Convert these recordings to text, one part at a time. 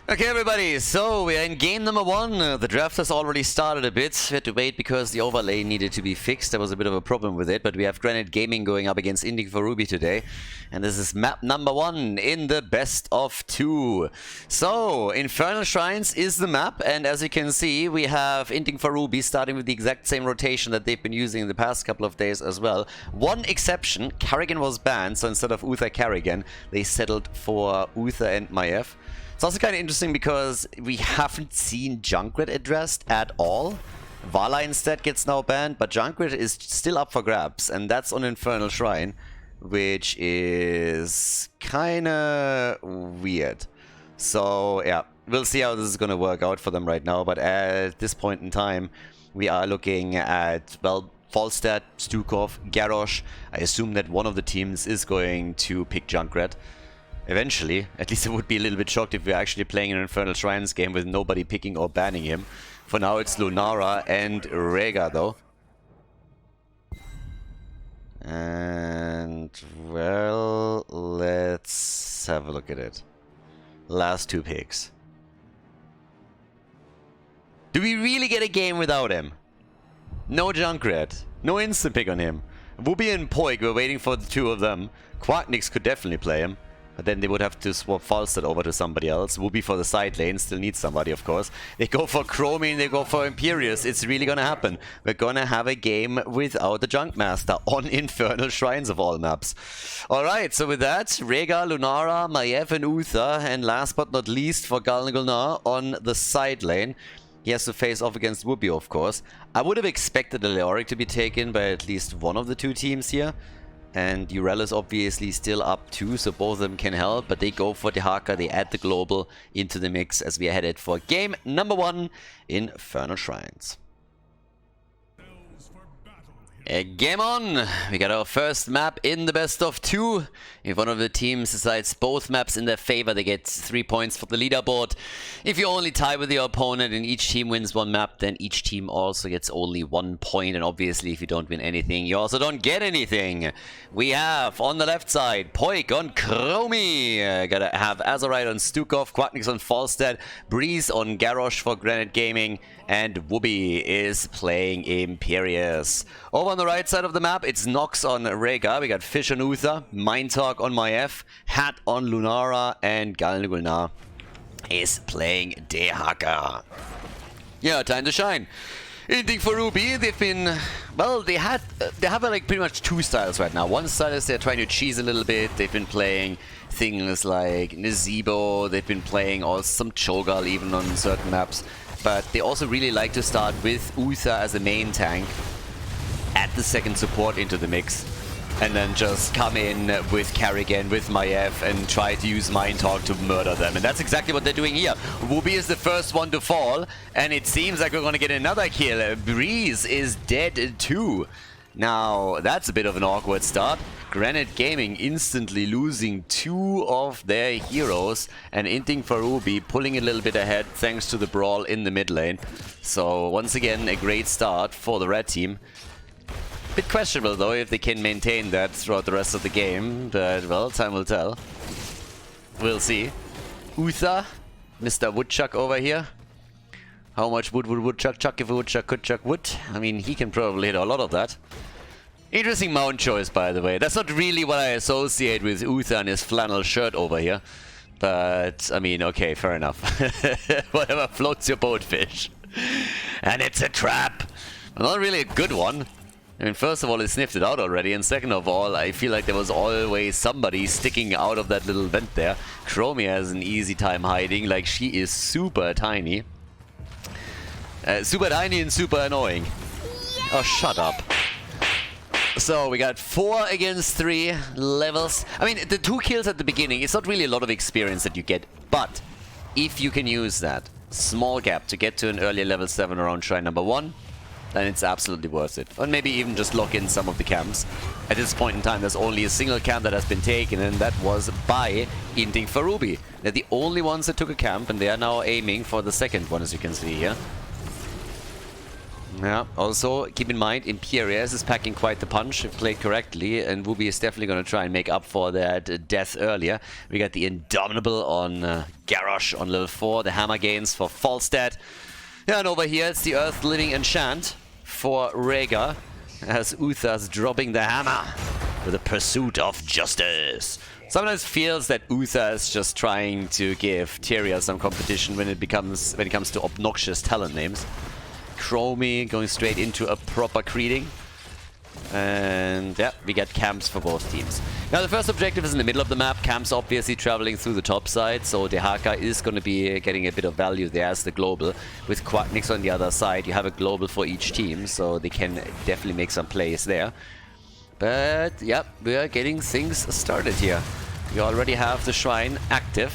Okay, everybody, so we're in game number 1. The draft has already started a bit. We had to wait because the overlay needed to be fixed. There was a bit of a problem with it, but we have Ganit Gaming going up against Inting for Ruby today. And this is map number 1 in the best of 2. So, Infernal Shrines is the map, and as you can see, we have Inting for Ruby starting with the exact same rotation that they've been using in the past couple of days as well. One exception, Karrigan was banned, so instead of Uther Karrigan, they settled for Uther and Maiev. It's also kind of interesting because we haven't seen Junkrat addressed at all. Vala instead gets now banned, but Junkrat is still up for grabs, and that's on Infernal Shrine, which is kind of weird. So, yeah, we'll see how this is going to work out for them right now, but at this point in time, we are looking at, well, Falstad, Stukov, Garrosh. I assume that one of the teams is going to pick Junkrat. Eventually, at least I would be a little bit shocked if we're actually playing an Infernal Shrines game with nobody picking or banning him. For now it's Lunara and Rega though. And, well, let's have a look at it. Last 2 picks. Do we really get a game without him? No Junkrat. No instant pick on him. Wooby and Poik, we're waiting for the 2 of them. Quacknix could definitely play him. But then they would have to swap Falstad over to somebody else. Wooby for the side lane, still needs somebody, of course. They go for Chromie, they go for Imperius. It's really gonna happen. We're gonna have a game without the Junkmaster on Infernal Shrines of all maps. Alright, so with that, Rega, Lunara, Maiev and Uther. And last but not least for Galnagulnar on the side lane. He has to face off against Wooby, of course. I would have expected the Leoric to be taken by at least one of the 2 teams here. And Urel is obviously still up too, so both of them can help, but they go for the Haka, they add the Global into the mix as we are headed for game number 1 in Infernal Shrines. Game on! We got our first map in the best of 2. If one of the teams decides both maps in their favor, they get 3 points for the leaderboard. If you only tie with your opponent and each team wins 1 map, then each team also gets only 1 point. And obviously, if you don't win anything, you also don't get anything. We have, on the left side, Poik on Chromie. Gotta have Azurite on Stukov, Quacknix on Falstad, Breeze on Garrosh for Ganit Gaming, and Wooby is playing Imperius. Over on the right side of the map, it's Nox on Rega. We got Fish on Uther, Mindtalk on Maiev, Hat on Lunara, and Galnagulnar is playing Dehaka. Yeah, time to shine. Inting for Ruby, they've been, well, they have like pretty much 2 styles right now. One style is they're trying to cheese a little bit. They've been playing things like Nazebo, they've been playing also some Cho'Gall even on certain maps. But they also really like to start with Uther as a main tank, add the second support into the mix, and then just come in with Karrigan, with Maiev, and try to use Mind Talk to murder them. And that's exactly what they're doing here. Wooby is the first one to fall, and it seems like we're going to get another kill. Breeze is dead too. Now, that's a bit of an awkward start. Ganit Gaming instantly losing 2 of their heroes, and Inting for Ruby pulling a little bit ahead thanks to the brawl in the mid lane. So, once again, a great start for the red team. Bit questionable though if they can maintain that throughout the rest of the game, but well, time will tell. We'll see. Uther, Mr. Woodchuck over here. How much wood would Woodchuck chuck if a Woodchuck could chuck wood? I mean, he can probably hit a lot of that. Interesting mount choice, by the way. That's not really what I associate with Uther and his flannel shirt over here. But, I mean, okay, fair enough. Whatever floats your boat, fish. And it's a trap! Not really a good one. I mean, first of all, it sniffed it out already, and second of all, I feel like there was always somebody sticking out of that little vent there. Chromie has an easy time hiding, like she is super tiny. Super tiny and super annoying. Oh, shut up. So, we got 4 against 3 levels. I mean, the 2 kills at the beginning, it's not really a lot of experience that you get, but if you can use that small gap to get to an earlier level 7 around Shrine number 1, then it's absolutely worth it. Or maybe even just lock in some of the camps. At this point in time, there's only a single camp that has been taken, and that was by Inting for Ruby. They're the only ones that took a camp, and they are now aiming for the second one, as you can see here. Yeah, also keep in mind, Imperius is packing quite the punch if played correctly, and Wubi is definitely going to try and make up for that death earlier. We got the Indomitable on Garrosh on level 4, the hammer gains for Falstad. Yeah, and over here it's the Earth Living Enchant for Rhaegar, as Uther's dropping the hammer with a pursuit of justice. Sometimes feels that Uther is just trying to give Tyria some competition when it comes to obnoxious talent names. Chromie going straight into a proper creeding. And yeah, we get camps for both teams. Now the first objective is in the middle of the map. Camps obviously traveling through the top side, so Dehaka is going to be getting a bit of value there as the global. With Quacknix on the other side, you have a global for each team, so they can definitely make some plays there. But yeah, we are getting things started here. We already have the shrine active,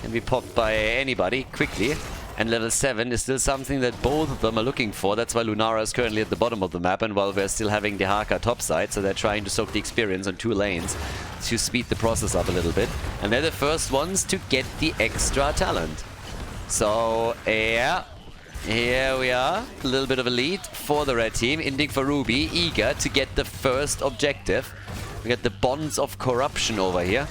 can be popped by anybody quickly. And level 7 is still something that both of them are looking for. That's why Lunara is currently at the bottom of the map, and while we're still having Dehaka topside, so they're trying to soak the experience on 2 lanes to speed the process up a little bit. And they're the first ones to get the extra talent. So yeah, here we are. A little bit of a lead for the red team. Inting for Ruby, eager to get the first objective. We got the Bonds of Corruption over here.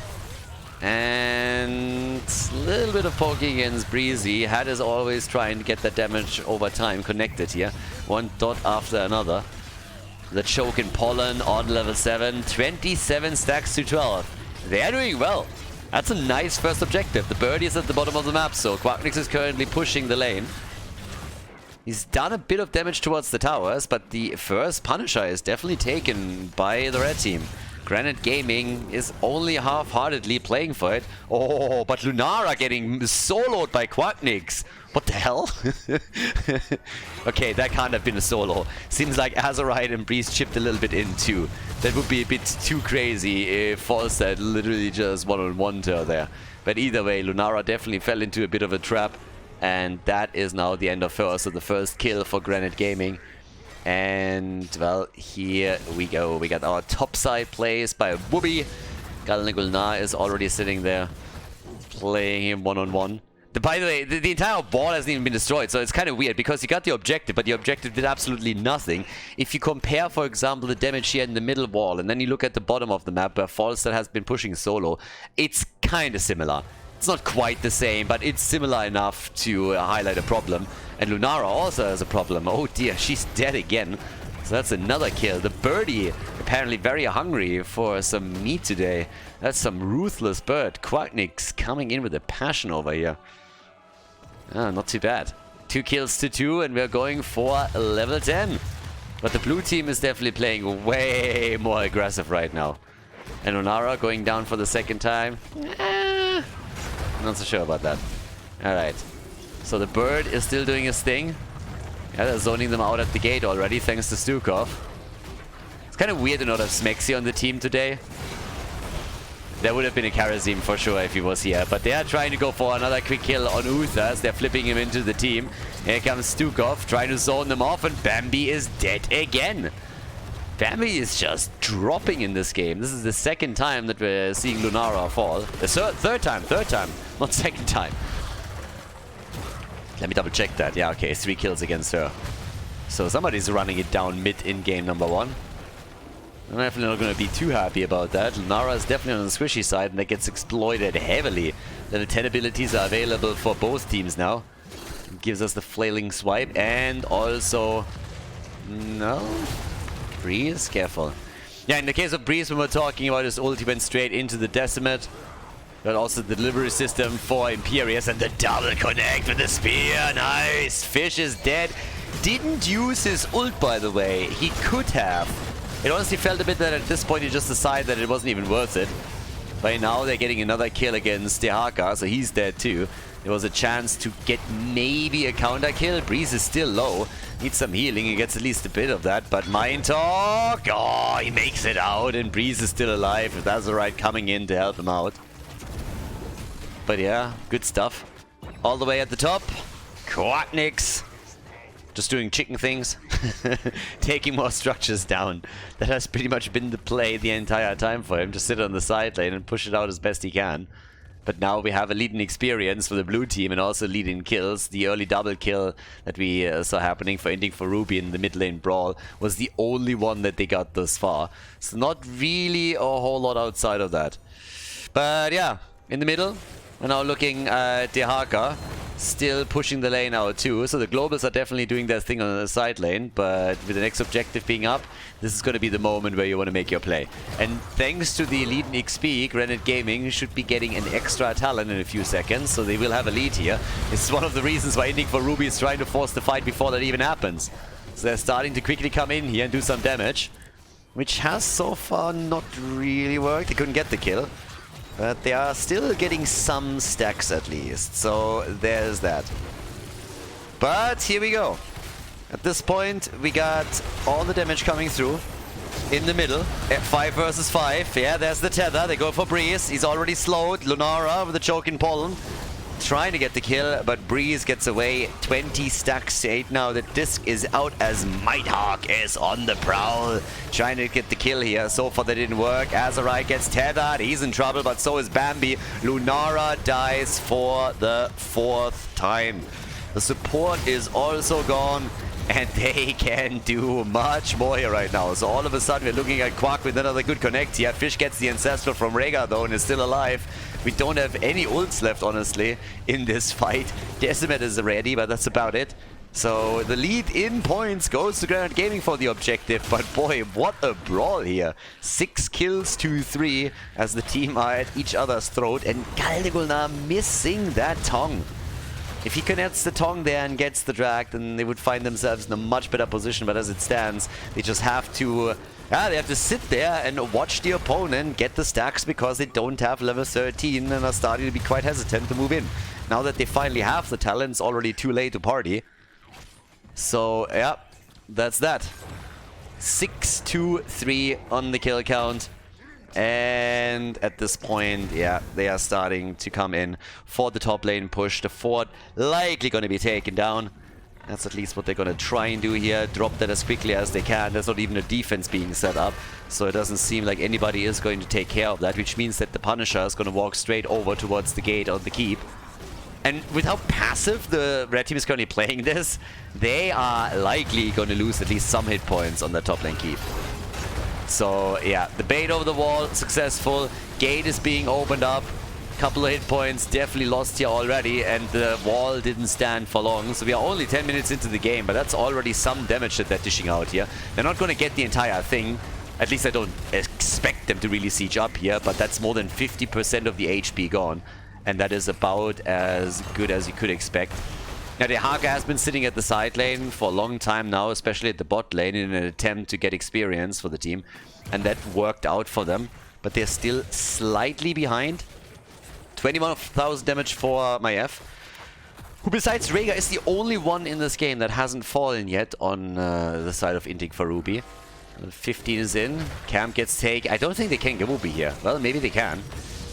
And a little bit of poking against Breezy. Had is always trying to get that damage over time connected here. One dot after another. The choke in Pollen on level 7. 27 stacks to 12. They're doing well. That's a nice first objective. The birdie is at the bottom of the map, so Quacknix is currently pushing the lane. He's done a bit of damage towards the towers, but the first Punisher is definitely taken by the red team. Granite Gaming is only half-heartedly playing for it. Oh, but Lunara getting soloed by Quacknix. What the hell? Okay, that can't have been a solo. Seems like Azerite and Breeze chipped a little bit in too. That would be a bit too crazy if Falstad literally just one-on-one her there. But either way, Lunara definitely fell into a bit of a trap. And that is now the end of her. So the first kill for Granite Gaming. And, well, here we go. We got our topside plays by Wooby. Galnagulnar is already sitting there, playing him one-on-one. By the way, the entire wall hasn't even been destroyed, so it's kind of weird, because you got the objective, but the objective did absolutely nothing. If you compare, for example, the damage here in the middle wall, and then you look at the bottom of the map, where Falstad has been pushing solo, it's kind of similar. It's not quite the same, but it's similar enough to highlight a problem. And Lunara also has a problem. Oh dear, she's dead again. So that's another kill. The birdie, apparently very hungry for some meat today. That's some ruthless bird. Quacknix coming in with a passion over here. Ah, not too bad. 2 kills to 2, and we're going for level 10. But the blue team is definitely playing way more aggressive right now. And Lunara going down for the second time. Not so sure about that. Alright. So the bird is still doing his thing. Yeah, they're zoning them out at the gate already, thanks to Stukov. It's kind of weird to not have Smexy on the team today. There would have been a Karazim for sure if he was here. But they are trying to go for another quick kill on Uther as they're flipping him into the team. Here comes Stukov, trying to zone them off, and Bambi is dead again. Bambi is just dropping in this game. This is the second time that we're seeing Lunara fall. The third time, not second time. Let me double check that. Yeah, okay, 3 kills against her. So somebody's running it down mid in game number 1. I'm definitely not going to be too happy about that. Lunara is definitely on the squishy side, and that gets exploited heavily. Level 10 abilities are available for both teams now. It gives us the flailing swipe, and also... No? Breeze? Careful. Yeah, in the case of Breeze, when we're talking about his ult, he went straight into the Decimate. But also the delivery system for Imperius, and the double connect with the spear. Nice! Fish is dead. Didn't use his ult, by the way. He could have. It honestly felt a bit that at this point he just decided that it wasn't even worth it. By now they're getting another kill against Dehaka, so he's dead too. There was a chance to get maybe a counter kill. Breeze is still low. Needs some healing. He gets at least a bit of that. But Mind Talk! Oh, he makes it out, and Breeze is still alive. If that's alright, coming in to help him out. But yeah, good stuff. All the way at the top, Quacknix. Just doing chicken things. Taking more structures down. That has pretty much been the play the entire time for him. Just sit on the side lane and push it out as best he can. But now we have a lead in experience for the blue team and also lead in kills. The early double kill that we saw happening for Inting for Ruby in the mid lane brawl was the only one that they got thus far. So not really a whole lot outside of that. But yeah, in the middle, we're now looking at Dehaka. Still pushing the lane out too, so the globals are definitely doing their thing on the side lane, but with the next objective being up, this is going to be the moment where you want to make your play. And thanks to the lead in XP, Ganit Gaming should be getting an extra talent in a few seconds, so they will have a lead here. This is one of the reasons why Inting for Ruby is trying to force the fight before that even happens. So they're starting to quickly come in here and do some damage, which has so far not really worked. They couldn't get the kill. But they are still getting some stacks at least, so there's that. But here we go. At this point, we got all the damage coming through. In the middle, at 5 versus 5. Yeah, there's the tether. They go for Breeze. He's already slowed. Lunara with the choke in pollen. Trying to get the kill, but Breeze gets away. 20 stacks to 8 now. The disc is out as Nighthawk is on the prowl. Trying to get the kill here. So far that didn't work. Azarai gets tethered. He's in trouble, but so is Bambi. Lunara dies for the 4th time. The support is also gone. And they can do much more here right now. So all of a sudden we're looking at Quark with another good connect here. Fish gets the Ancestral from Rhaegar though and is still alive. We don't have any ults left honestly in this fight. Decimate is ready, but that's about it. So the lead in points goes to Ganit Gaming for the objective. But boy, what a brawl here. 6 kills to 3 as the team are at each other's throat. And Khaldor missing that tongue. If he connects the tongue there and gets the drag, then they would find themselves in a much better position. But as it stands, they just have to sit there and watch the opponent get the stacks because they don't have level 13 and are starting to be quite hesitant to move in. Now that they finally have the talent, it's already too late to party. So yeah, that's that. 6-2-3 on the kill count. And at this point, yeah, they are starting to come in for the top lane push. The fort likely going to be taken down. That's at least what they're going to try and do here. Drop that as quickly as they can. There's not even a defense being set up. So it doesn't seem like anybody is going to take care of that, which means that the Punisher is going to walk straight over towards the gate on the keep. And with how passive the red team is currently playing this, they are likely going to lose at least some hit points on the top lane keep. So yeah, the bait over the wall, successful. Gate is being opened up. Couple of hit points definitely lost here already, and the wall didn't stand for long. So we are only 10 minutes into the game, but that's already some damage that they're dishing out here. They're not going to get the entire thing. At least I don't expect them to really siege up here, but that's more than 50% of the HP gone. And that is about as good as you could expect. Now, Dehaka has been sitting at the side lane for a long time now, especially at the bot lane, in an attempt to get experience for the team. And that worked out for them. But they're still slightly behind. 21,000 damage for Maiev, who besides Rhaegar is the only one in this game that hasn't fallen yet on the side of Inting for Ruby. 15 is in. Camp gets take. I don't think they can Gamubi here. Well, maybe they can.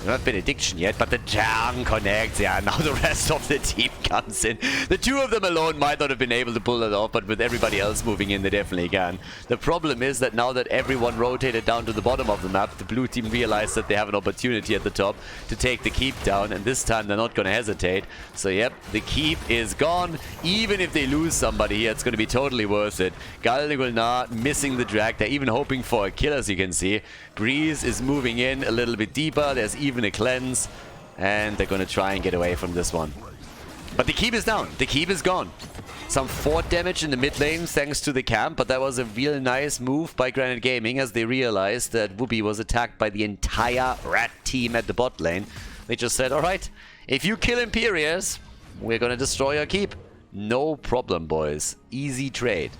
Not benediction yet, but the Jang connects. Yeah, now the rest of the team comes in. The two of them alone might not have been able to pull it off, but with everybody else moving in, they definitely can. The problem is that now that everyone rotated down to the bottom of the map, the blue team realized that they have an opportunity at the top to take the keep down, and this time they're not going to hesitate. So yep, the keep is gone. Even if they lose somebody here, it's going to be totally worth it. Khaldor missing the drag. They're even hoping for a kill, as you can see. Breeze is moving in a little bit deeper. There's even a cleanse, and they're going to try and get away from this one. But the keep is down. The keep is gone. Some fort damage in the mid lane thanks to the camp, but that was a real nice move by Ganit Gaming as they realized that Whoopi was attacked by the entire rat team at the bot lane. They just said, alright, if you kill Imperius, we're going to destroy your keep. No problem, boys. Easy trade.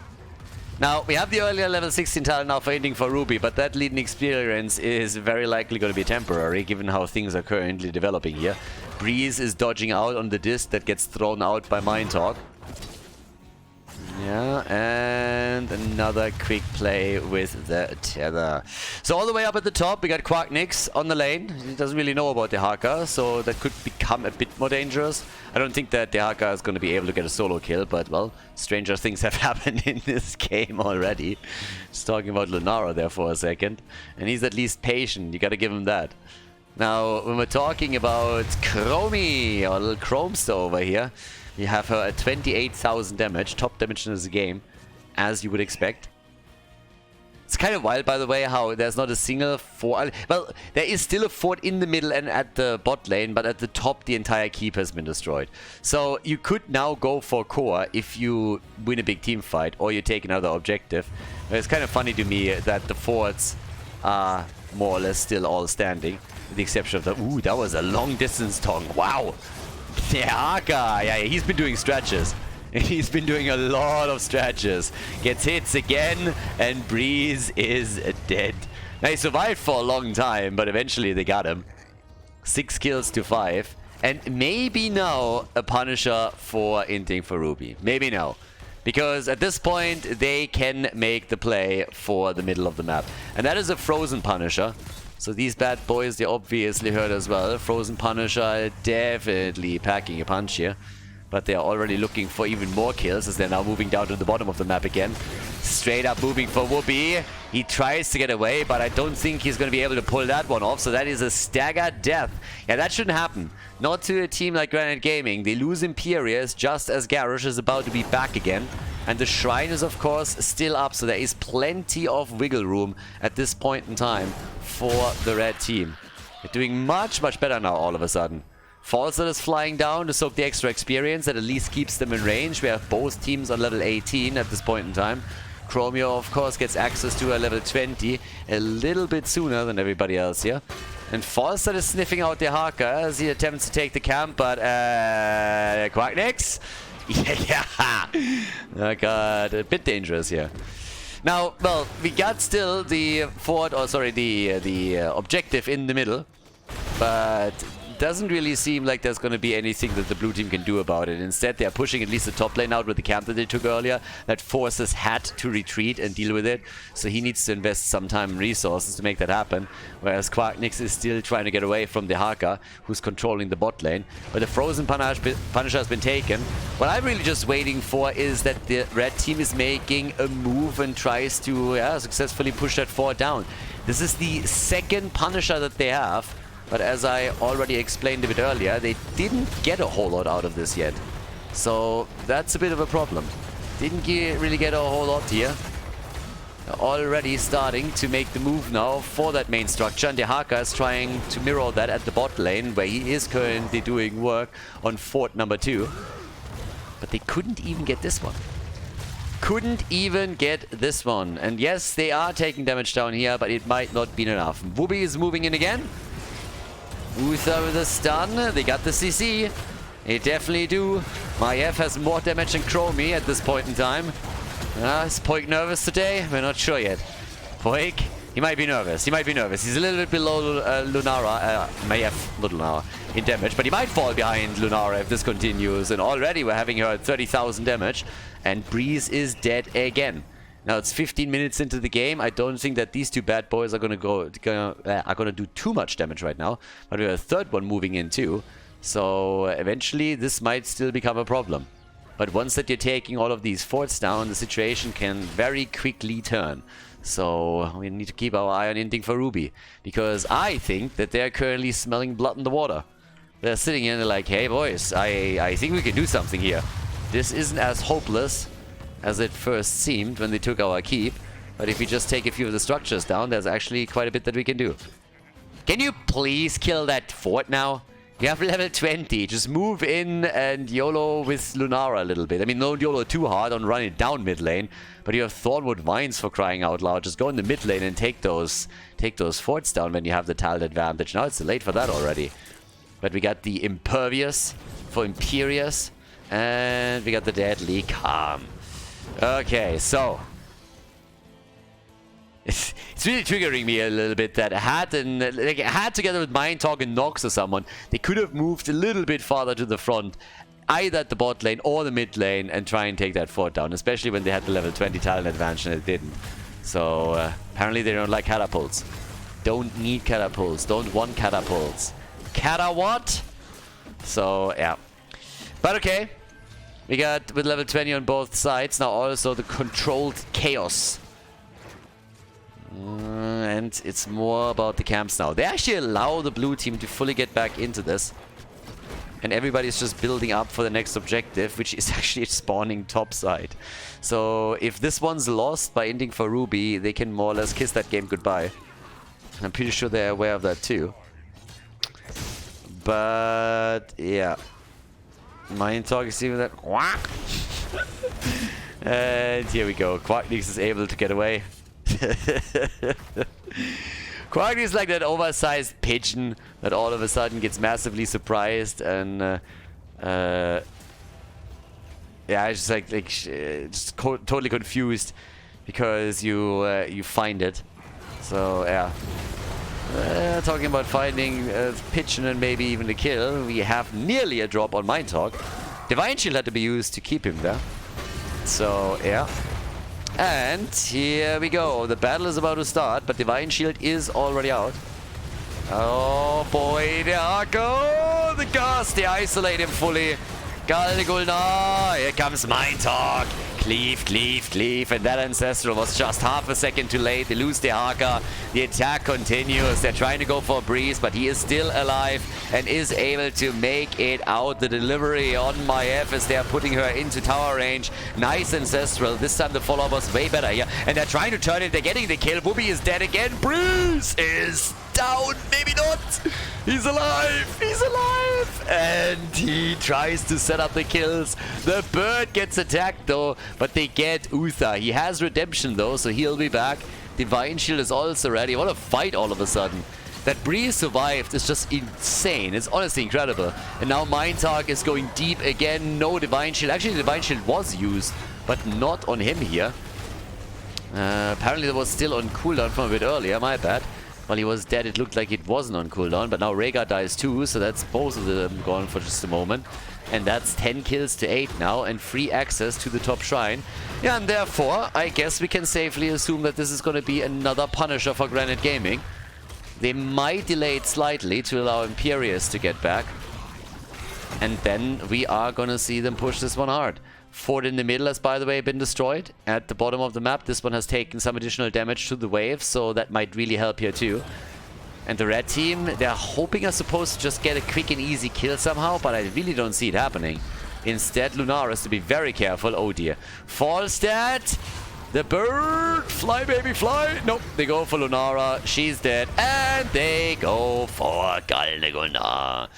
Now, we have the earlier level 16 talent now for Inting for Ruby, but that leading experience is very likely going to be temporary, given how things are currently developing here. Breeze is dodging out on the disc that gets thrown out by Mind Talk. Yeah, and another quick play with the tether. So all the way up at the top, we got Quacknix on the lane. He doesn't really know about Dehaka, so that could become a bit more dangerous. I don't think that Dehaka is going to be able to get a solo kill, but, well, stranger things have happened in this game already. Just talking about Lunara there for a second. And he's at least patient, you gotta give him that. Now, when we're talking about Chromie, our little Chromester over here, we have her at 28,000 damage, top damage in this game, as you would expect. It's kind of wild, by the way, how there's not a single fort. Well, there is still a fort in the middle and at the bot lane, but at the top, the entire keep has been destroyed. So you could now go for core if you win a big team fight or you take another objective. But it's kind of funny to me that the forts are more or less still all standing, with the exception of the... Ooh, that was a long distance tong. Wow. Yeah, Aka. Yeah, he's been doing stretches. He's been doing a lot of stretches. Gets hits again, and Breeze is dead. Now, he survived for a long time, but eventually they got him. 6 kills to 5. And maybe now a Punisher for Inting for Ruby. Maybe now. Because at this point, they can make the play for the middle of the map. And that is a Frozen Punisher. So these bad boys, they obviously hurt as well. Frozen Punisher definitely packing a punch here. But they are already looking for even more kills as they're now moving down to the bottom of the map again. Straight up moving for Whoopi. He tries to get away, but I don't think he's going to be able to pull that one off. So that is a staggered death. Yeah, that shouldn't happen. Not to a team like Ganit Gaming. They lose Imperius just as Garrosh is about to be back again. And the Shrine is, of course, still up. So there is plenty of wiggle room at this point in time for the red team. They're doing much, much better now all of a sudden. Falster is flying down to soak the extra experience that at least keeps them in range. We have both teams on level 18 at this point in time. Chromio, of course, gets access to a level 20 a little bit sooner than everybody else here. And Falster is sniffing out the Haka as he attempts to take the camp, but Quacknix? Yeah. Oh god, a bit dangerous here. Now, well, we got still the fort, or sorry, the objective in the middle, but doesn't really seem like there's going to be anything that the blue team can do about it. Instead, they are pushing at least the top lane out with the camp that they took earlier. That forces Hat to retreat and deal with it. So he needs to invest some time and resources to make that happen. Whereas Quacknix is still trying to get away from the Haka, who's controlling the bot lane. But the Frozen Punisher has been taken. What I'm really just waiting for is that the red team is making a move and tries to successfully push that fort down. This is the second Punisher that they have. But as I already explained a bit earlier, they didn't get a whole lot out of this yet. So that's a bit of a problem. Didn't really get a whole lot here. They're already starting to make the move now for that main structure. And the Haka is trying to mirror that at the bot lane, where he is currently doing work on fort number 2. But they couldn't even get this one. Couldn't even get this one. And yes, they are taking damage down here, but it might not be enough. Whoopi is moving in again. Uther with a stun. They got the CC. They definitely do. Maiev has more damage than Chromie at this point in time. Is Poik nervous today? We're not sure yet. Poik? He might be nervous. He might be nervous. He's a little bit below Lunara. Maiev, not Lunara, in damage. But he might fall behind Lunara if this continues. And already we're having her at 30,000 damage. And Breeze is dead again. Now it's 15 minutes into the game. I don't think that these two bad boys are gonna do too much damage right now. But we have a third one moving in too. So eventually this might still become a problem. But once that you're taking all of these forts down, the situation can very quickly turn. So we need to keep our eye on Inting for Ruby. Because I think that they're currently smelling blood in the water. They're sitting here and they're like, hey boys, I think we can do something here. This isn't as hopeless as it first seemed when they took our keep. But if we just take a few of the structures down, there's actually quite a bit that we can do. Can you please kill that fort now? You have level 20. Just move in and YOLO with Lunara a little bit. I mean, don't YOLO too hard on running down mid lane. But you have Thornwood Vines for crying out loud. Just go in the mid lane and take those forts down when you have the talent advantage. Now it's too late for that already. But we got the Impervious for Imperius. And we got the Deadly Calm. Okay, so it's really triggering me a little bit that Hat together with Mind Talk and Nox or someone, they could have moved a little bit farther to the front, either at the bot lane or the mid lane, and try and take that fort down, especially when they had the level 20 talent advantage and it didn't. So apparently they don't like catapults. Don't need catapults. Don't want catapults. Cata what? So yeah. But okay. We got with level 20 on both sides. Now also the controlled chaos. And and it's more about the camps now. They actually allow the blue team to fully get back into this. And everybody's just building up for the next objective, which is actually spawning topside. So if this one's lost by Inting for Ruby, they can more or less kiss that game goodbye. I'm pretty sure they're aware of that too. But yeah. Mind Talk is even that. And here we go. Quacknix is able to get away. Quacknix is like that oversized pigeon that all of a sudden gets massively surprised and yeah, it's just totally confused because you find it. So yeah. Talking about finding a pigeon and maybe even a kill, we have nearly a drop on Mind Talk. Divine Shield had to be used to keep him there. So yeah. And here we go. The battle is about to start, but Divine Shield is already out. Oh boy, the Arco! The Ghost, they isolate him fully. Khaldor, here comes Mind Talk. Cleave, cleave, cleave, and that Ancestral was just half a second too late. They lose the Haka. The attack continues. They're trying to go for a breeze, but he is still alive and is able to make it out. The delivery on Maiev as they are putting her into tower range. Nice Ancestral. This time the follow-up was way better here. And they're trying to turn it. They're getting the kill. Whoopi is dead again. Breeze is down. Maybe not. He's alive. He's alive. And he tries to set up the kills. The bird gets attacked though, but they get Uther. He has redemption though, so he'll be back. Divine Shield is also ready. What a fight all of a sudden. That Breeze survived is just insane. It's honestly incredible. And now Mind Talk is going deep again. No Divine Shield. Actually, the Divine Shield was used, but not on him here. Apparently that was still on cooldown from a bit earlier. My bad. While he was dead, it looked like it wasn't on cooldown, but now Rhaegar dies too, so that's both of them gone for just a moment. And that's 10 kills to 8 now, and free access to the top shrine. Yeah, and therefore, I guess we can safely assume that this is going to be another Punisher for Ganit Gaming. They might delay it slightly to allow Imperius to get back. And then we are going to see them push this one hard. Fort in the middle has, by the way, been destroyed. At the bottom of the map, this one has taken some additional damage to the wave, so that might really help here too. And the red team, they're hoping, I suppose, to just get a quick and easy kill somehow, but I really don't see it happening. Instead, Lunar has to be very careful. Oh dear. Falstad! The bird! Fly, baby, fly! Nope, they go for Lunara. She's dead. And they go for Khaldor.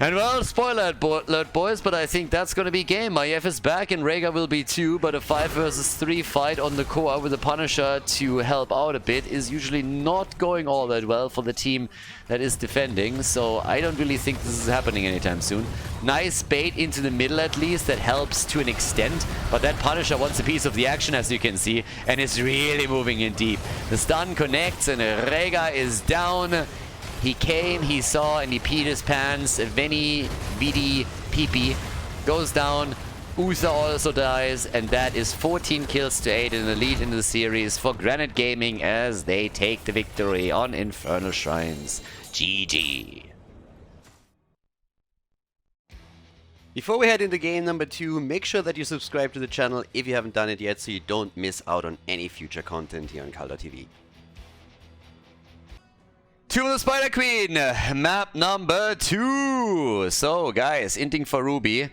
And well, spoiler alert, boys, but I think that's going to be game. Maiev is back and Rhaegar will be too, but a 5 versus 3 fight on the core with the Punisher to help out a bit is usually not going all that well for the team that is defending, so I don't really think this is happening anytime soon. Nice bait into the middle at least, that helps to an extent, but that Punisher wants a piece of the action, as you can see, and is really moving in deep. The stun connects and Rhaegar is down. He came, he saw, and he peed his pants. Veni, Vidi, Pipi goes down. Uther also dies, and that is 14 kills to 8 in the lead in the series for Ganit Gaming as they take the victory on Infernal Shrines. GG. Before we head into game number 2, make sure that you subscribe to the channel if you haven't done it yet so you don't miss out on any future content here on Khaldor TV. Tomb of the Spider Queen, map number 2. So guys, Inting for Ruby.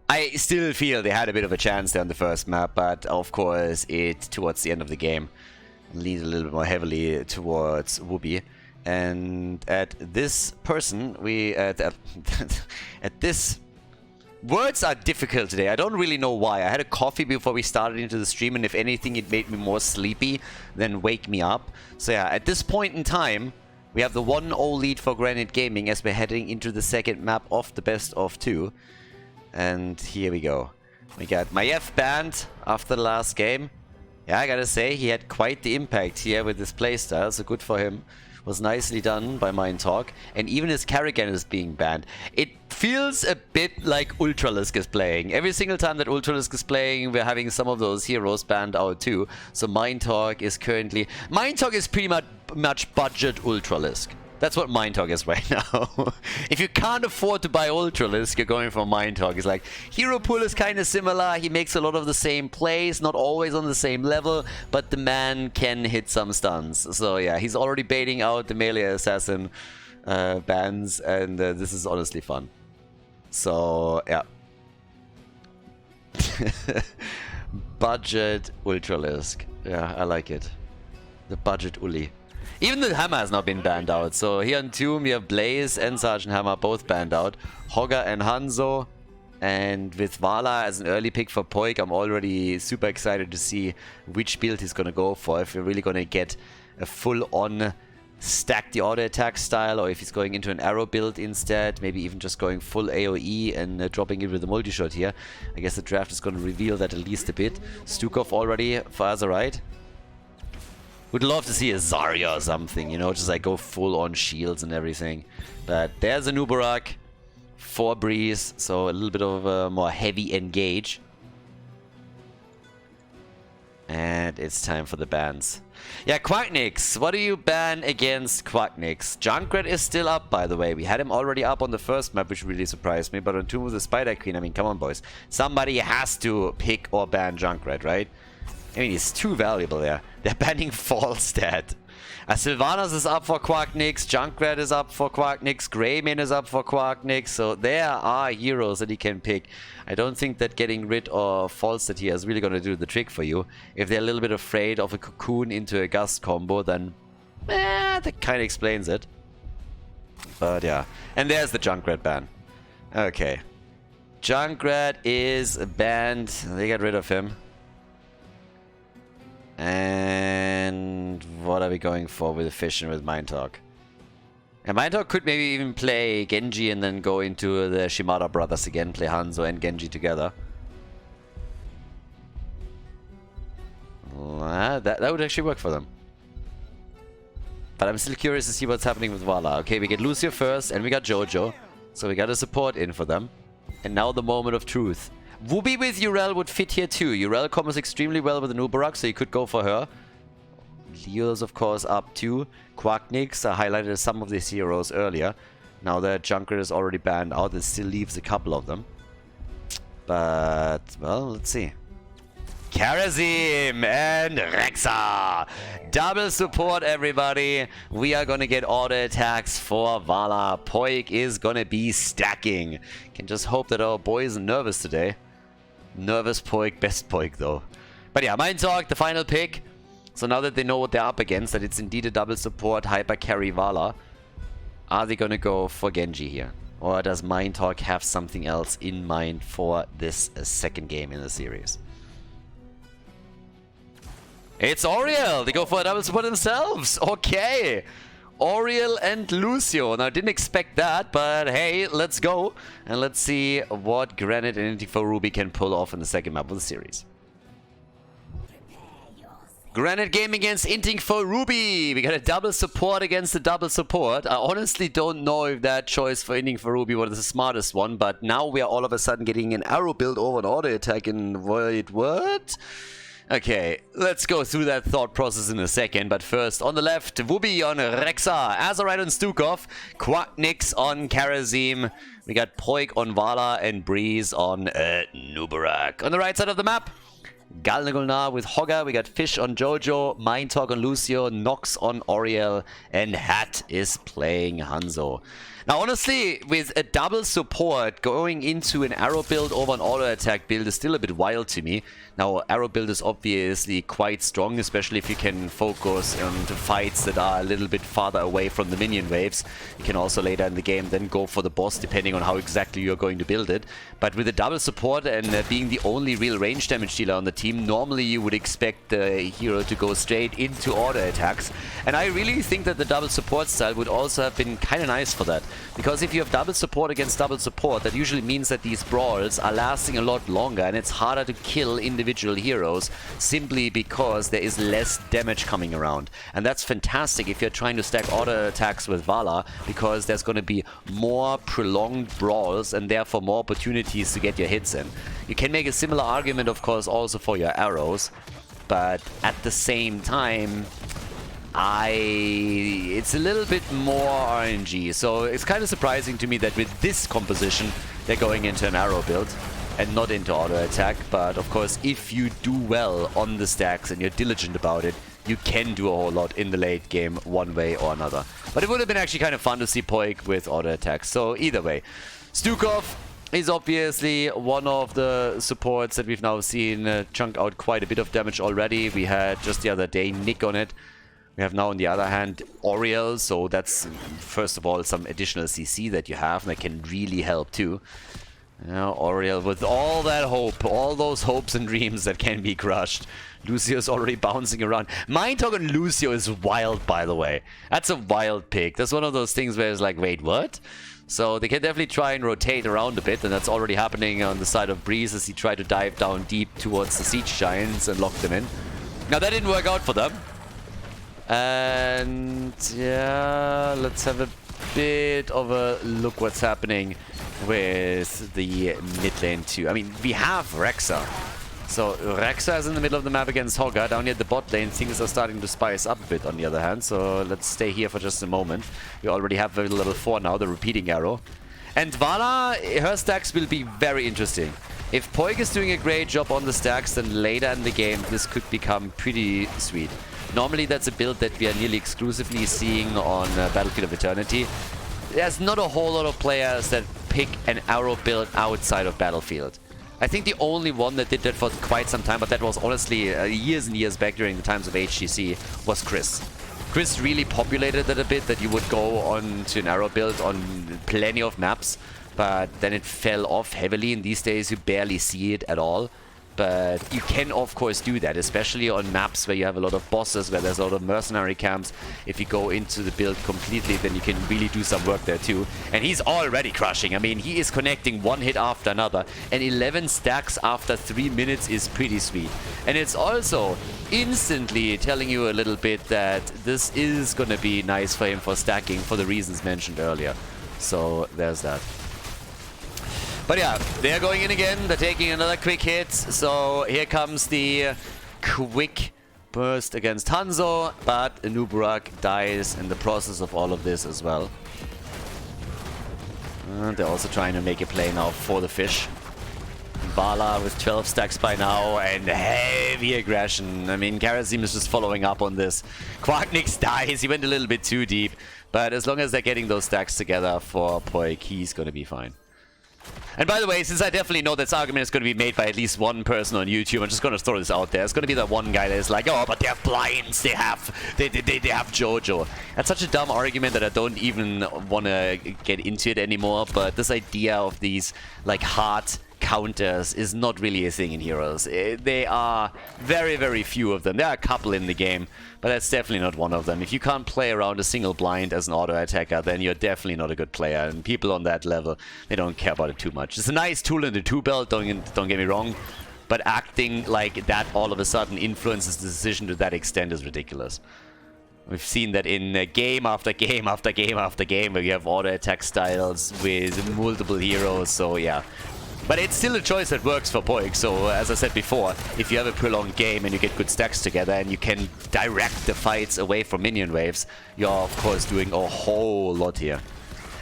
I still feel they had a bit of a chance there on the first map, but of course it, towards the end of the game, leaned a little bit more heavily towards Whoopi. And at this person, at this... Words are difficult today. I don't really know why. I had a coffee before we started into the stream, and if anything, it made me more sleepy than wake me up. So yeah, at this point in time, we have the 1-0 lead for Ganit Gaming as we're heading into the second map of the best of 2. And here we go. We got Maiev banned after the last game. Yeah, I gotta say, he had quite the impact here with his playstyle, so good for him. Was nicely done by Mind Talk. And even his Kerrigan is being banned. It feels a bit like Ultralisk is playing. Every single time that Ultralisk is playing, we're having some of those heroes banned out too. So Mind Talk is currently... Mind Talk is pretty much budget Ultralisk. That's what Mind Talk is right now. If you can't afford to buy Ultralisk, you're going for Mind Talk. It's like, hero pool is kind of similar. He makes a lot of the same plays, not always on the same level, but the man can hit some stuns. So yeah, he's already baiting out the melee assassin bans, and this is honestly fun. So yeah. Budget Ultralisk. Yeah, I like it. The budget Uli. Even the Hammer has now been banned out. So here on Tomb, we have Blaze and Sergeant Hammer both banned out. Hogger and Hanzo. And with Vala as an early pick for Poik, I'm already super excited to see which build he's going to go for. If we're really going to get a full-on stack the auto attack style, or if he's going into an arrow build instead, maybe even just going full AoE and dropping it with a multi-shot here. I guess the draft is going to reveal that at least a bit. Stukov already for Azerite. Would love to see a Zarya or something, you know, just like go full on shields and everything. But there's a Nubarak for Breeze, so a little bit of a more heavy engage. And it's time for the bans. Yeah, Quacknix. What do you ban against Quacknix? Junkrat is still up, by the way. We had him already up on the first map, which really surprised me. But on Tomb of the Spider Queen, I mean, come on, boys. Somebody has to pick or ban Junkrat, right? I mean, he's too valuable there. They're banning Falstad. Sylvanas is up for Quacknix, Junkrat is up for Quacknix, Greymane is up for Quacknix, so there are heroes that he can pick. I don't think that getting rid of Falstad here is really going to do the trick for you. If they're a little bit afraid of a Cocoon into a Gust combo, then that kind of explains it. But yeah, and there's the Junkrat ban. Okay. Junkrat is banned, they got rid of him. And what are we going for with the Fish and with Mind Talk? And Mind Talk could maybe even play Genji and then go into the Shimada brothers again, play Hanzo and Genji together. That would actually work for them. But I'm still curious to see what's happening with Vala. Okay, we get Lucio first and we got Jojo. So we got a support in for them. And now the moment of truth. Wooby with Urel would fit here too. Urel combos extremely well with the Nubarak, so you could go for her. Leo's of course up too. Quacknix, I highlighted some of these heroes earlier. Now that Junkrat is already banned out, it still leaves a couple of them. But, well, let's see. Karazim and Rexa. Double support, everybody. We are gonna get auto attacks for Vala. Poik is gonna be stacking. Can just hope that our boy isn't nervous today. Nervous Poik, best Poik though. But yeah, Mind Talk, the final pick. So now that they know what they're up against, that it's indeed a double support hyper carry Vala, are they gonna go for Genji here? Or does Mind Talk have something else in mind for this second game in the series? It's Oriel! They go for a double support themselves! Okay! Oriel and Lucio. Now, I didn't expect that, but hey, let's go. And let's see what Ganit and Inting for Ruby can pull off in the second map of the series. Ganit game against Inting for Ruby. We got a double support against a double support. I honestly don't know if that choice for Inting for Ruby was the smartest one, but now we are all of a sudden getting an arrow build over an auto attack and wait, what? Okay, let's go through that thought process in a second, but first, on the left, Wooby on Rexa, Azerite on Stukov, Quacknix on Karazim, we got Poik on Vala, and Breeze on Nubarak. On the right side of the map, Galnagulnar with Hogger, we got Fish on Jojo, Mind Talk on Lucio, Nox on Oriel, and Hat is playing Hanzo. Now, honestly, with a double support, going into an arrow build over an auto attack build is still a bit wild to me. Now, arrow build is obviously quite strong, especially if you can focus on the fights that are a little bit farther away from the minion waves. You can also later in the game then go for the boss, depending on how exactly you're going to build it. But with a double support and being the only real range damage dealer on the team, normally you would expect the hero to go straight into auto attacks. And I really think that the double support style would also have been kind of nice for that. Because if you have double support against double support, that usually means that these brawls are lasting a lot longer and it's harder to kill individual heroes simply because there is less damage coming around. And that's fantastic if you're trying to stack auto attacks with Vala, because there's going to be more prolonged brawls and therefore more opportunities to get your hits in. You can make a similar argument, of course, also for your arrows, but at the same time, it's a little bit more RNG. So it's kind of surprising to me that with this composition, they're going into an arrow build and not into auto attack. But of course, if you do well on the stacks and you're diligent about it, you can do a whole lot in the late game one way or another. But it would have been actually kind of fun to see Poik with auto attacks. So either way, Stukov is obviously one of the supports that we've now seen chunk out quite a bit of damage already. We had just the other day Nick on it. We have now on the other hand Oriel, so that's first of all some additional CC that you have, and that can really help too. Now Oriel with all that hope, all those hopes and dreams that can be crushed. Lucio's already bouncing around. My talk on Lucio is wild, by the way. That's a wild pick. That's one of those things where it's like, wait, what? So they can definitely try and rotate around a bit, and that's already happening on the side of Breeze as he tried to dive down deep towards the Siege Giants and lock them in. Now that didn't work out for them. And yeah, let's have a bit of a look what's happening with the mid lane too. I mean, we have Rexa. So Rexa is in the middle of the map against Hogger. Down here at the bot lane, things are starting to spice up a bit on the other hand. So let's stay here for just a moment. We already have a level 4 now, the repeating arrow. And Vala, her stacks will be very interesting. If Poik is doing a great job on the stacks, then later in the game, this could become pretty sweet. Normally, that's a build that we are nearly exclusively seeing on Battlefield of Eternity. There's not a whole lot of players that pick an arrow build outside of Battlefield. I think the only one that did that for quite some time, but that was honestly years and years back during the times of HGC, was Chris. Chris really populated that a bit, that you would go on to an arrow build on plenty of maps, but then it fell off heavily, and these days you barely see it at all. But you can of course do that, especially on maps where you have a lot of bosses, where there's a lot of mercenary camps. If you go into the build completely, then you can really do some work there too. And he's already crushing. I mean, he is connecting one hit after another, and 11 stacks after 3 minutes is pretty sweet. And it's also instantly telling you a little bit that this is gonna be nice for him for stacking for the reasons mentioned earlier. So there's that. But yeah, they're going in again. They're taking another quick hit. So here comes the quick burst against Hanzo. But Nuburak dies in the process of all of this as well. And they're also trying to make a play now for the fish. Vala with 12 stacks by now and heavy aggression. I mean, Karazim is just following up on this. Quarknix dies. He went a little bit too deep. But as long as they're getting those stacks together for Poik, he's going to be fine. And by the way, since I definitely know this argument is going to be made by at least one person on YouTube, I'm just going to throw this out there. It's going to be that one guy that is like, oh, but they have blinds, they have Jojo. That's such a dumb argument that I don't even want to get into it anymore. But this idea of these like hard counters is not really a thing in Heroes. They are very, very few of them. There are a couple in the game, but that's definitely not one of them. If you can't play around a single blind as an auto attacker, then you're definitely not a good player. And people on that level, they don't care about it too much. It's a nice tool in the 2-belt, don't get me wrong, but acting like that all of a sudden influences the decision to that extent is ridiculous. We've seen that in game after game after game after game where you have auto attack styles with multiple heroes, so yeah. But it's still a choice that works for Poik. So as I said before, if you have a prolonged game and you get good stacks together and you can direct the fights away from minion waves, you're of course doing a whole lot here.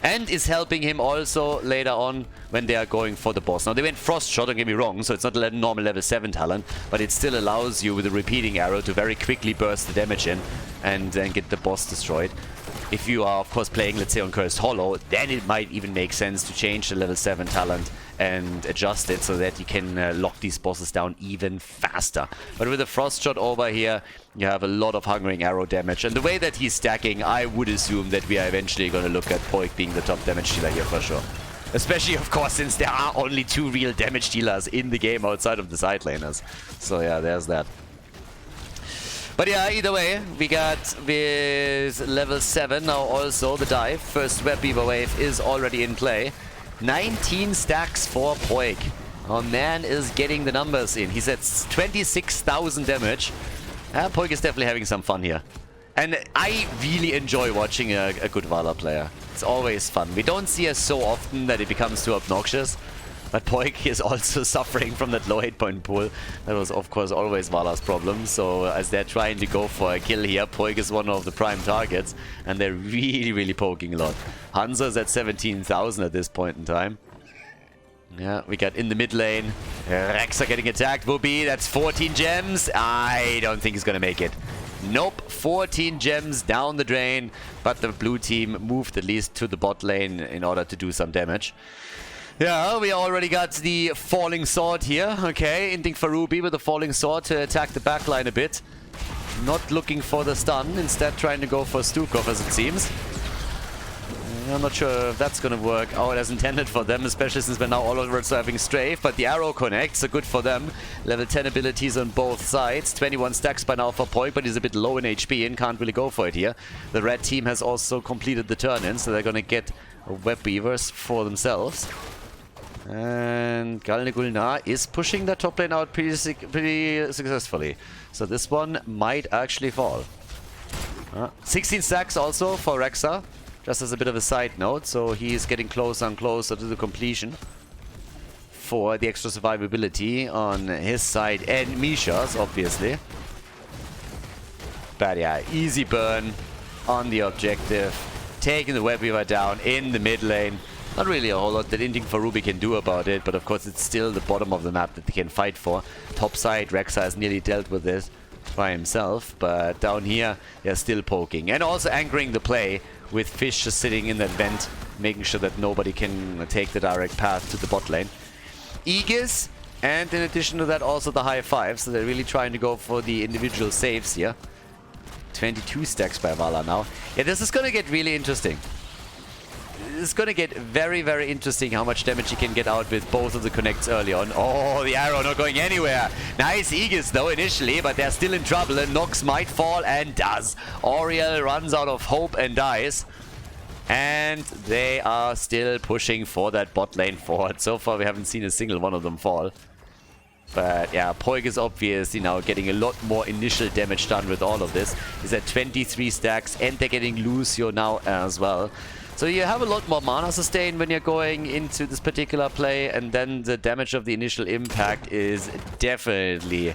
And is helping him also later on when they are going for the boss. Now they went Frost Shot, don't get me wrong, so it's not a normal level 7 talent, but it still allows you with a repeating arrow to very quickly burst the damage in and then get the boss destroyed. If you are, of course, playing, let's say, on Cursed Hollow, then it might even make sense to change the level 7 talent and adjust it so that you can lock these bosses down even faster. But with the Frost Shot over here, you have a lot of Hungering Arrow damage. And the way that he's stacking, I would assume that we are eventually going to look at Poik being the top damage dealer here for sure. Especially, of course, since there are only 2 real damage dealers in the game outside of the side laners. So yeah, there's that. But yeah, either way, we got with level 7 now also the dive. First Web Beaver Wave is already in play. 19 stacks for Poik. Our man is getting the numbers in. He's at 26,000 damage. Poik is definitely having some fun here. And I really enjoy watching a good Vala player. It's always fun. We don't see us so often that it becomes too obnoxious. But Poik is also suffering from that low hit point pool. That was, of course, always Vala's problem. So as they're trying to go for a kill here, Poik is one of the prime targets. And they're really, really poking a lot. Hanzo's at 17,000 at this point in time. Yeah, we got in the mid lane. Rex are getting attacked. Wubi, that's 14 gems. I don't think he's going to make it. Nope, 14 gems down the drain. But the blue team moved at least to the bot lane in order to do some damage. Yeah, we already got the falling sword here. Okay, Inting for Ruby with the falling sword to attack the backline a bit. Not looking for the stun, instead trying to go for Stukov as it seems. I'm not sure if that's going to work out as intended for them, especially since we're now all over having strafe, but the arrow connects, so good for them. Level 10 abilities on both sides. 21 stacks by now for Poik, but he's a bit low in HP and can't really go for it here. The red team has also completed the turn-in, so they're going to get web weavers for themselves. And Galnegulna is pushing the top lane out pretty successfully. So this one might actually fall. 16 stacks also for Rexa, just as a bit of a side note. So he's getting closer and closer to the completion for the extra survivability on his side and Misha's, obviously. But yeah, easy burn on the objective. Taking the web weaver down in the mid lane. Not really a whole lot that Inting for Ruby can do about it, but of course it's still the bottom of the map that they can fight for. Top side, Rexa has nearly dealt with this by himself, but down here they're still poking. And also anchoring the play with Fish just sitting in that vent, making sure that nobody can take the direct path to the bot lane. Aegis, and in addition to that also the high five, so they're really trying to go for the individual saves here. 22 stacks by Vala now. Yeah, this is gonna get really interesting. It's going to get very, very interesting how much damage he can get out with both of the connects early on. Oh, the arrow not going anywhere. Nice Aegis though initially, but they're still in trouble and Nox might fall and does. Auriel runs out of hope and dies. And they are still pushing for that bot lane forward. So far we haven't seen a single one of them fall. But yeah, Poik is obviously now getting a lot more initial damage done with all of this. He's at 23 stacks and they're getting Lucio now as well. So you have a lot more mana sustain when you're going into this particular play, and then the damage of the initial impact is definitely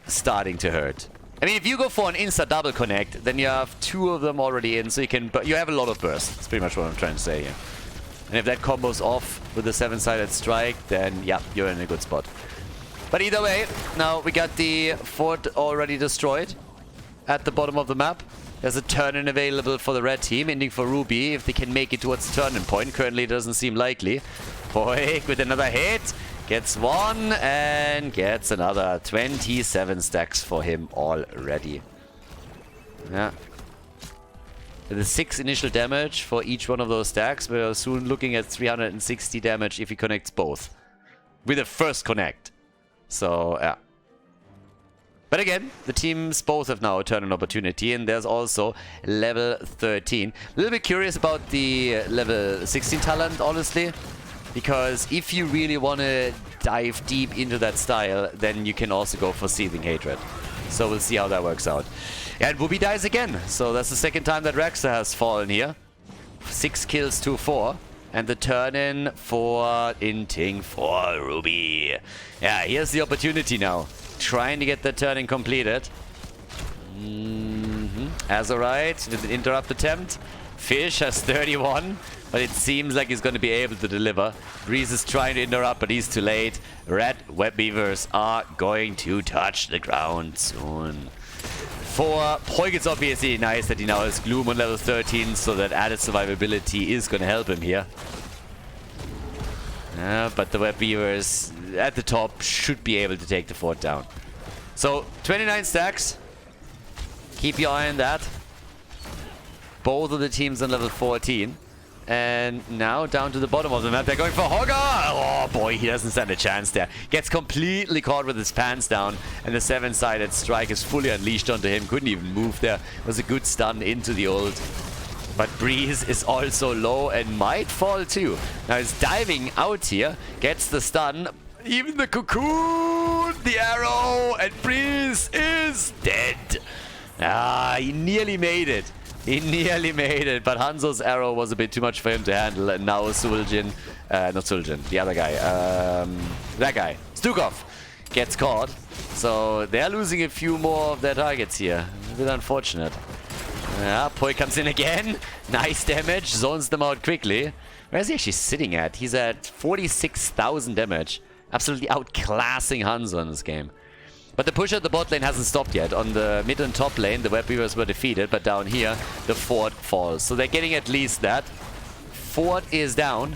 starting to hurt. I mean, if you go for an insta double connect, then you have two of them already in, so you have a lot of burst. That's pretty much what I'm trying to say here. And if that combos off with the 7-sided strike, then yeah, you're in a good spot. But either way, now we got the fort already destroyed at the bottom of the map. There's a turn-in available for the red team, ending for Ruby, if they can make it towards the turn-in point. Currently, it doesn't seem likely. Poik with another hit. Gets one and gets another. 27 stacks for him already. Yeah. With the 6 initial damage for each one of those stacks, we're soon looking at 360 damage if he connects both. With the first connect. So, yeah. But again, the teams both have now a turn-in opportunity, and there's also level 13. A little bit curious about the level 16 talent, honestly, because if you really want to dive deep into that style, then you can also go for Seething Hatred. So we'll see how that works out. And Wubi dies again, so that's the second time that Rexa has fallen here. 6 kills to 4. And the turn-in for Inting for Ruby. Yeah, here's the opportunity now. Trying to get the turn-in completed. Azurite with an interrupt attempt. Fish has 31, but it seems like he's going to be able to deliver. Breeze is trying to interrupt, but he's too late. Red web weavers are going to touch the ground soon. For Poik, it's obviously nice that he now has Gloom on level 13, so that added survivability is going to help him here. But the web weavers at the top should be able to take the fort down. So 29 stacks. Keep your eye on that. Both of the teams on level 14. And now down to the bottom of the map, they're going for Hogger! Oh boy, he doesn't stand a chance there. Gets completely caught with his pants down, and the 7-sided strike is fully unleashed onto him. Couldn't even move there. Was a good stun into the ult. But Breeze is also low and might fall too. Now he's diving out here, gets the stun. Even the cocoon, the arrow, and Breeze is dead. Ah, he nearly made it. He nearly made it, but Hanzo's arrow was a bit too much for him to handle. And now Suljin, not Suljin, the other guy, that guy, Stukov, gets caught. So they're losing a few more of their targets here. A bit unfortunate. Yeah, Poi comes in again. Nice damage, zones them out quickly. Where is he actually sitting at? He's at 46,000 damage. Absolutely outclassing Hanzo in this game. But the push at the bot lane hasn't stopped yet. On the mid and top lane, the Web Weavers were defeated, but down here, the fort falls. So they're getting at least that. Fort is down.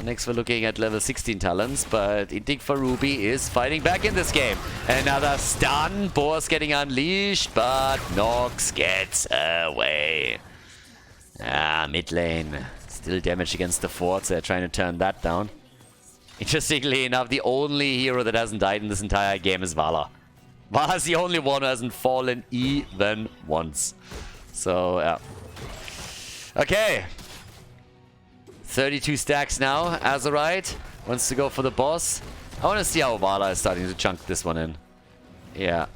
Next we're looking at level 16 talents, but Inting for Ruby is fighting back in this game. Another stun, Boar's getting unleashed, but Nox gets away. Mid lane. Still damage against the forts, they're trying to turn that down. Interestingly enough, the only hero that hasn't died in this entire game is Vala. Vala's the only one who hasn't fallen even once. So, yeah. Okay. 32 stacks now. Azerite wants to go for the boss. I want to see how Vala is starting to chunk this one in. Yeah.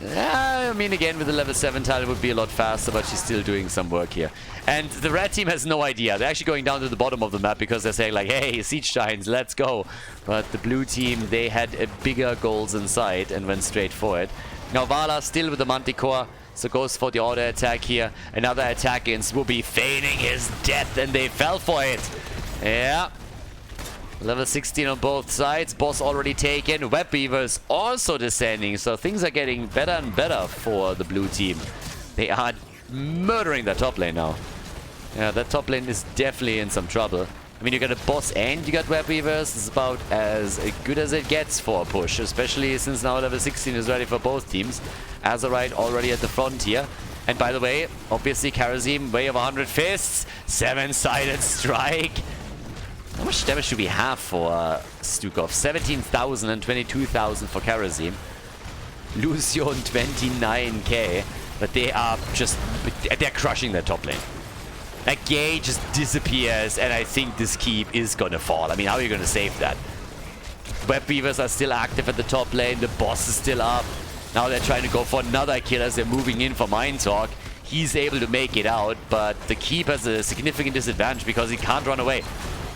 I mean, again, with the level 7 tile, it would be a lot faster, but she's still doing some work here. And the red team has no idea. They're actually going down to the bottom of the map because they're saying, like, hey, Siege Giants, let's go. But the blue team, they had bigger goals in sight and went straight for it. Now, Vala still with the Manticore, so goes for the auto attack here. Another attack against Ruby, feigning his death, and they fell for it. Yeah. Level 16 on both sides. Boss already taken. Web Weavers also descending. So things are getting better and better for the blue team. They are murdering that top lane now. Yeah, that top lane is definitely in some trouble. I mean, you got a boss and you got Web Weavers. It's about as good as it gets for a push. Especially since now level 16 is ready for both teams. Azerite already at the front here. And by the way, obviously Karazim, way of 100 fists. 7-sided strike. How much damage do we have for Stukov? 17,000 and 22,000 for Karazim. Lucian 29k. But they are just... they're crushing their top lane. That Gay just disappears, and I think this keep is gonna fall. I mean, how are you gonna save that? Web Weavers are still active at the top lane. The boss is still up. Now they're trying to go for another kill as they're moving in for Mind Talk. He's able to make it out, but the keep has a significant disadvantage because he can't run away.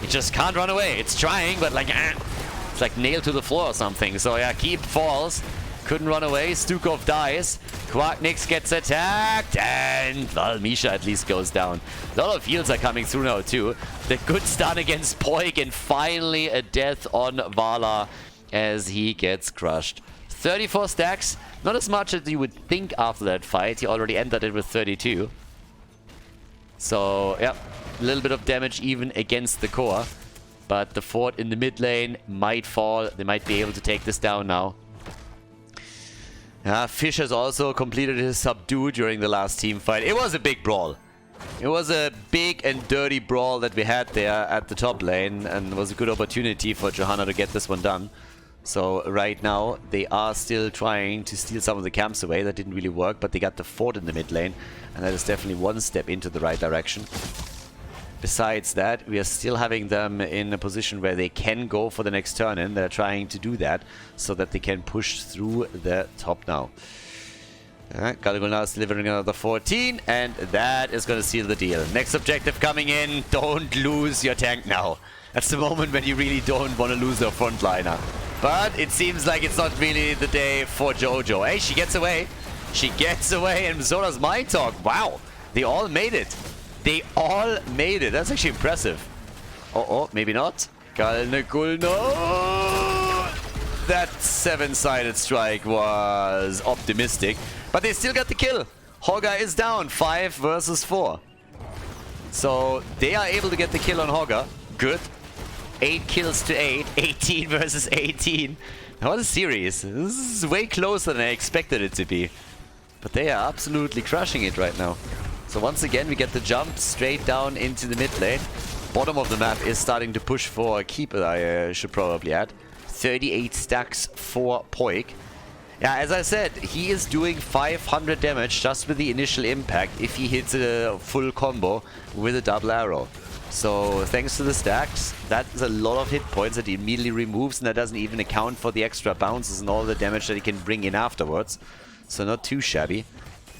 He just can't run away. It's trying, but like, it's like nailed to the floor or something. So yeah, keep falls. Couldn't run away. Stukov dies. Quacknix gets attacked. And, well, Misha at least goes down. A lot of heals are coming through now, too. The good stun against Poik. And finally a death on Vala as he gets crushed. 34 stacks. Not as much as you would think after that fight. He already ended it with 32. So, yeah. A little bit of damage even against the core. But the fort in the mid lane might fall. They might be able to take this down now. Fish has also completed his subdue during the last team fight. It was a big brawl. It was a big and dirty brawl that we had there at the top lane. And it was a good opportunity for Johanna to get this one done. So right now they are still trying to steal some of the camps away. That didn't really work, but they got the fort in the mid lane. And that is definitely one step into the right direction. Besides that, we are still having them in a position where they can go for the next turn in. They're trying to do that so that they can push through the top now. Khaldor now is delivering another 14, and that is going to seal the deal. Next objective coming in. Don't lose your tank now. That's the moment when you really don't want to lose your frontliner. But it seems like it's not really the day for Jojo. Hey, she gets away. She gets away, and so does Mind Talk. Wow, they all made it. They all made it. That's actually impressive. Oh, maybe not. Ganit, no! That 7-sided strike was optimistic. But they still got the kill. Hogger is down. 5 versus 4. So they are able to get the kill on Hogger. Good. 8 kills to 8. 18 versus 18. What a series. This is way closer than I expected it to be. But they are absolutely crushing it right now. So once again, we get the jump straight down into the mid lane. Bottom of the map is starting to push for a keeper, I should probably add. 38 stacks for Poik. Yeah, as I said, he is doing 500 damage just with the initial impact if he hits a full combo with a double arrow. So thanks to the stacks, that's a lot of hit points that he immediately removes, and that doesn't even account for the extra bounces and all the damage that he can bring in afterwards. So not too shabby.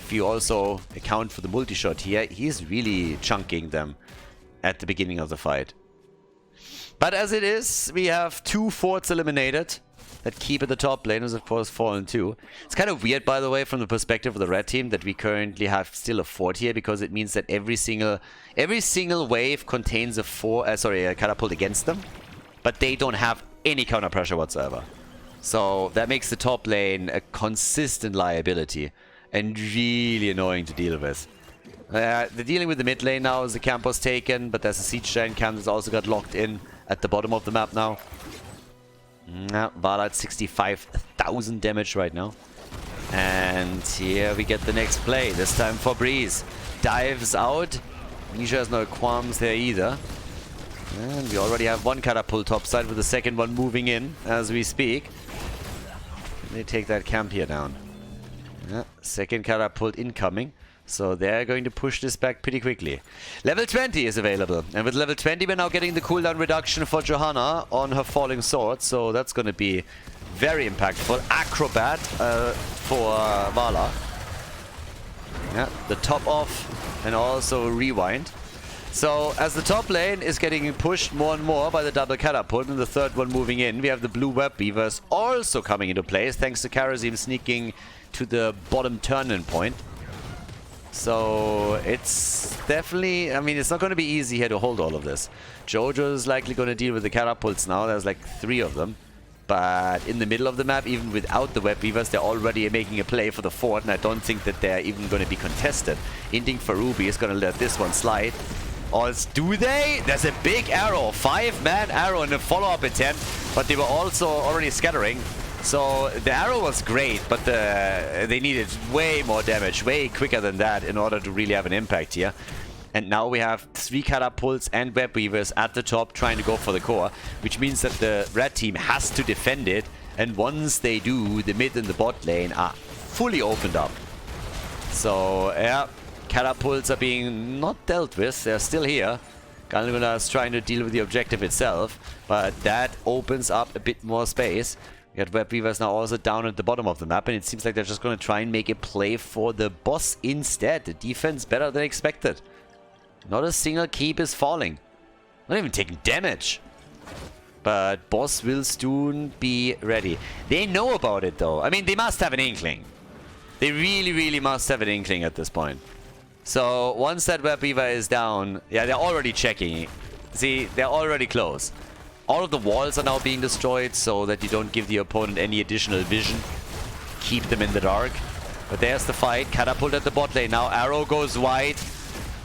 if you also account for the multi-shot here, he's really chunking them at the beginning of the fight. But as it is, we have 2 forts eliminated that keep at the top lane, is of course fallen too. It's kind of weird, by the way, from the perspective of the red team, that we currently have still a fort here, because it means that every single wave contains a catapult against them, but they don't have any counter pressure whatsoever. So that makes the top lane a consistent liability and really annoying to deal with. They're dealing with the mid lane now as the camp was taken, but there's a siege giant camp that's also got locked in at the bottom of the map now. Vala at 65,000 damage right now. And here we get the next play, this time for Breeze. Dives out. Nisha has no qualms there either. And we already have 1 catapult topside with the second one moving in as we speak. They take that camp here down. Second catapult incoming. So they're going to push this back pretty quickly. Level 20 is available. And with level 20 we're now getting the cooldown reduction for Johanna on her falling sword. So that's going to be very impactful. Acrobat for Vala. The top off and also rewind. So as the top lane is getting pushed more and more by the double catapult and the third one moving in, we have the blue web beavers also coming into place thanks to Karazim sneaking to the bottom turn-in point. So it's definitely, I mean, it's not going to be easy here to hold all of this. Jojo is likely going to deal with the catapults now. There's like 3 of them. But in the middle of the map, even without the web weavers, they're already making a play for the fort, and I don't think that they're even going to be contested. Inting for Ruby is going to let this one slide. Or do they? There's a big arrow, 5-man arrow in a follow-up attempt, but they were also already scattering. So the arrow was great, but they needed way more damage, way quicker than that in order to really have an impact here. And now we have 3 catapults and web weavers at the top trying to go for the core, which means that the red team has to defend it. And once they do, the mid and the bot lane are fully opened up. So yeah, catapults are being not dealt with. They're still here. Ganit is trying to deal with the objective itself, but that opens up a bit more space. We got web weavers now also down at the bottom of the map, and it seems like they're just going to try and make a play for the boss instead. The defense better than expected. Not a single keep is falling. Not even taking damage. But boss will soon be ready. They know about it though. I mean, they must have an inkling. They really, really must have an inkling at this point. So once that web weaver is down, yeah, they're already checking. See, they're already close. All of the walls are now being destroyed so that you don't give the opponent any additional vision. Keep them in the dark. But there's the fight. Catapult at the bot lane now. Arrow goes wide.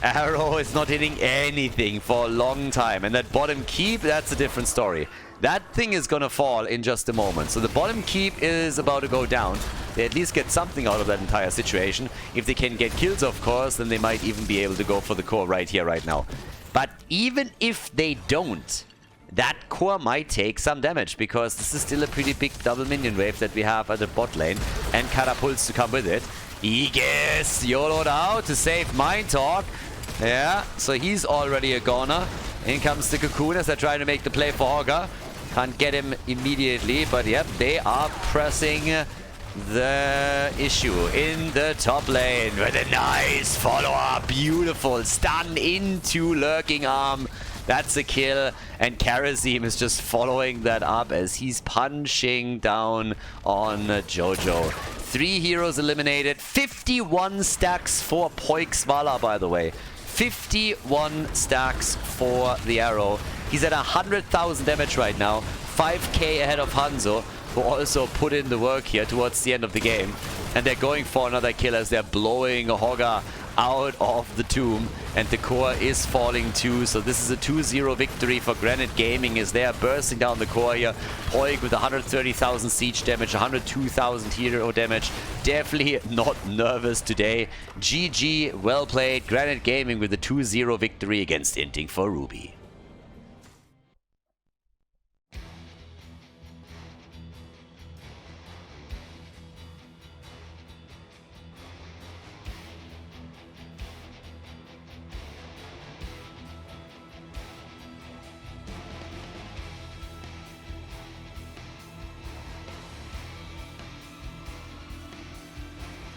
Arrow is not hitting anything for a long time. And that bottom keep, that's a different story. That thing is gonna fall in just a moment. So the bottom keep is about to go down. They at least get something out of that entire situation. If they can get kills, of course, then they might even be able to go for the core right here, right now. But even if they don't, that core might take some damage, because this is still a pretty big double minion wave that we have at the bot lane, and catapults to come with it. Aegis YOLO'd out to save Mind Talk. Yeah, so he's already a goner. In comes the Cocoon as they're trying to make the play for Augur. Can't get him immediately, but yep, they are pressing the issue in the top lane with a nice follow-up. Beautiful stun into Lurking Arm. That's a kill, and Karazim is just following that up as he's punching down on Jojo. 3 heroes eliminated, 51 stacks for Poix Vala, by the way. 51 stacks for the arrow. He's at 100,000 damage right now, 5k ahead of Hanzo, who also put in the work here towards the end of the game. And they're going for another kill as they're blowing Augur out of the tomb, and the core is falling too. So this is a 2-0 victory for Ganit Gaming as they are bursting down the core here. Poig with 130,000 siege damage, 102,000 hero damage. Definitely not nervous today. GG, well played. Ganit Gaming with a 2-0 victory against Inting for Ruby.